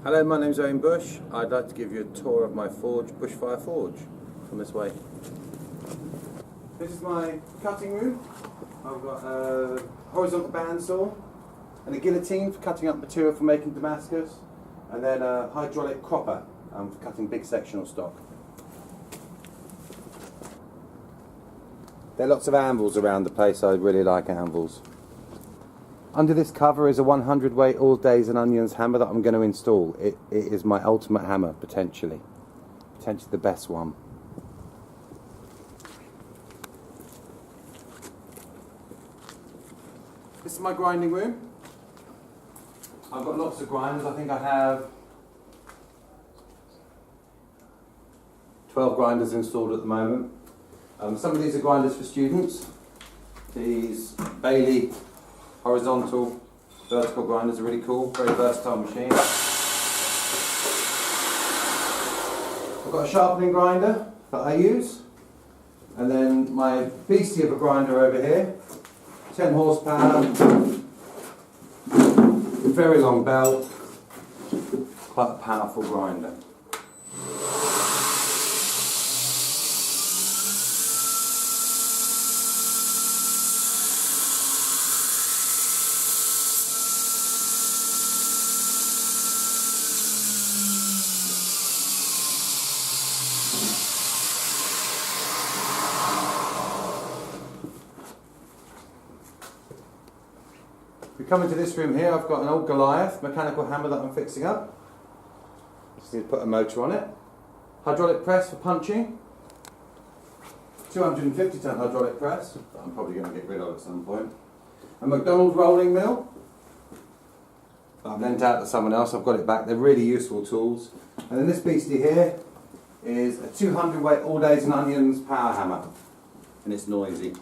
Hello, my name's Owen Bush. I'd like to give you a tour of my forge, Bushfire Forge, from this way. This is my cutting room. I've got a horizontal bandsaw and a guillotine for cutting up material for making Damascus, and then a hydraulic cropper for cutting big sectional stock. There are lots of anvils around the place. I really like anvils. Under this cover is a 100 weight all days and onions hammer that I'm going to install. It is my ultimate hammer, potentially the best one. This is my grinding room. I've got lots of grinders. I think I have 12 grinders installed at the moment. Some of these are grinders for students. These Bailey horizontal, vertical grinders are really cool, very versatile machine. I've got a sharpening grinder that I use, and then my beastie of a grinder over here, 10 horsepower, very long belt, quite a powerful grinder. We come into this room here. I've got an old Goliath mechanical hammer that I'm fixing up. Just need to put a motor on it. Hydraulic press for punching. 250 ton hydraulic press that I'm probably going to get rid of at some point. A McDonald's rolling mill that I've lent out to someone else. I've got it back. They're really useful tools. And then this beastie here is a 200 weight all days and onions power hammer, and it's noisy.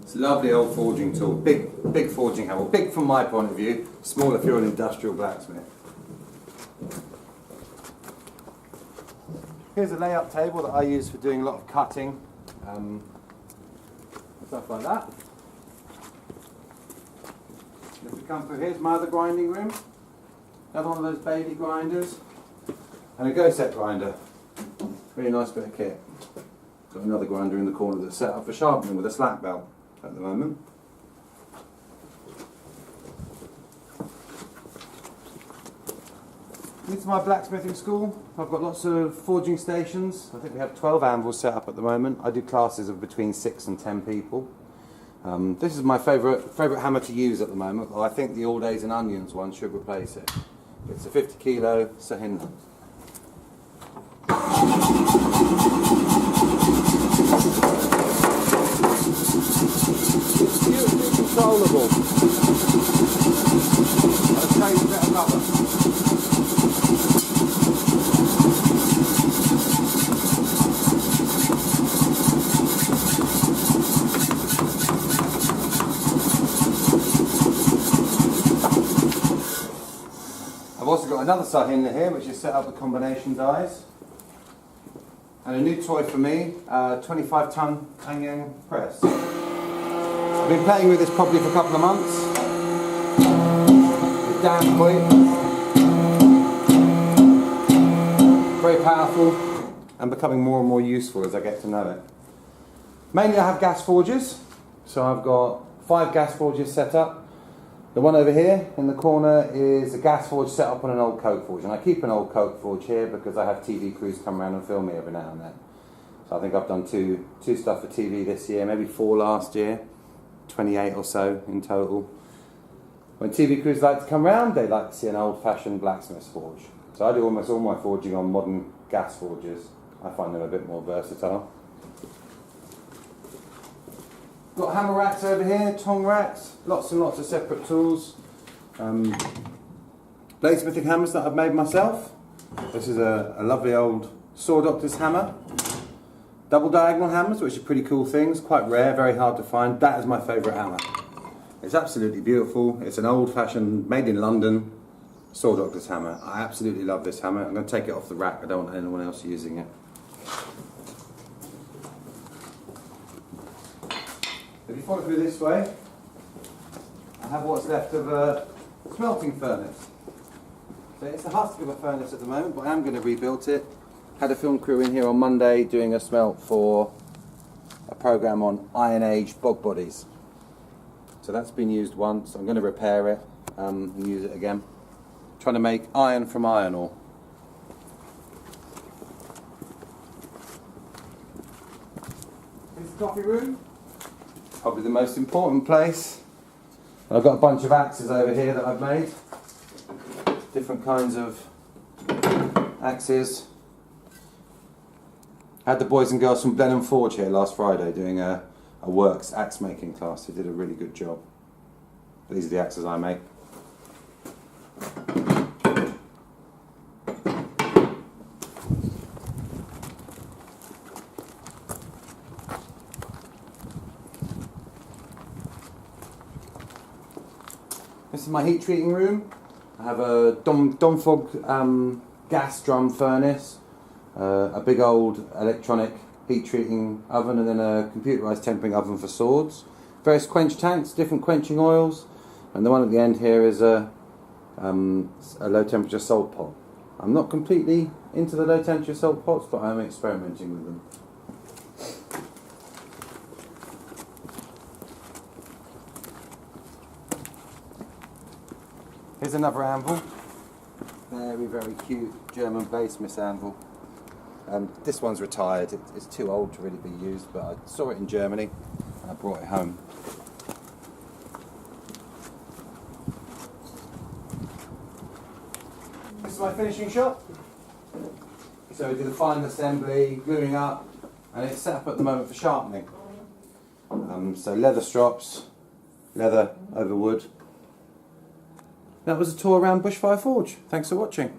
It's a lovely old forging tool, big forging hammer. Big from my point of view, small if you're an industrial blacksmith. Here's a layup table that I use for doing a lot of cutting, stuff like that. If we come through, here's my other grinding room. Another one of those Bailey grinders, and a go set grinder. Really nice bit of kit. Got another grinder in the corner that's set up for sharpening with a slack belt at the moment. This is my blacksmithing school. I've got lots of forging stations. I think we have 12 anvils set up at the moment. I do classes of between 6 and 10 people. This is my favourite hammer to use at the moment. Well, I think the all days and onions one should replace it. It's a 50 kilo Sahinna. It's beautifully controllable. I'll show you a bit of cover. I've also got another Sahinna here which is set up with combination dies. And a new toy for me, 25 ton Anyang press. I've been playing with this probably for a couple of months. It's damn quick, very powerful, and becoming more and more useful as I get to know it. Mainly I have gas forges, so I've got 5 gas forges set up. The one over here in the corner is a gas forge set up on an old coke forge, and I keep an old coke forge here because I have TV crews come around and film me every now and then. So I think I've done two stuff for TV this year, maybe 4 last year, 28 or so in total. When TV crews like to come round, they like to see an old-fashioned blacksmith's forge. So I do almost all my forging on modern gas forges. I find them a bit more versatile. Got hammer racks over here, tong racks, lots and lots of separate tools. Bladesmithing hammers that I've made myself. This is a lovely old Saw Doctor's hammer. Double diagonal hammers, which are pretty cool things, quite rare, very hard to find. That is my favourite hammer. It's absolutely beautiful. It's an old-fashioned, made in London, Saw Doctor's hammer. I absolutely love this hammer. I'm going to take it off the rack. I don't want anyone else using it. If you follow through this way, I have what's left of a smelting furnace. So it's a husk of a furnace at the moment, but I am going to rebuild it. Had a film crew in here on Monday doing a smelt for a programme on Iron Age bog bodies. So that's been used once. I'm going to repair it and use it again. Trying to make iron from iron ore. This is the coffee room. Probably the most important place. I've got a bunch of axes over here that I've made. Different kinds of axes. I had the boys and girls from Blenheim Forge here last Friday doing a works axe making class. They did a really good job. These are the axes I make. This is my heat treating room. I have a Domfog gas drum furnace, a big old electronic heat treating oven, and then a computerised tempering oven for swords. Various quench tanks, different quenching oils, and the one at the end here is a low temperature salt pot. I'm not completely into the low temperature salt pots, but I'm experimenting with them. Here's another anvil. Very, very cute German bladesmith anvil. This one's retired. It's too old to really be used, but I saw it in Germany and I brought it home. This is my finishing shop. So we did the final assembly, gluing up, and it's set up at the moment for sharpening. So leather strops, leather over wood. That was a tour around Bushfire Forge. Thanks for watching.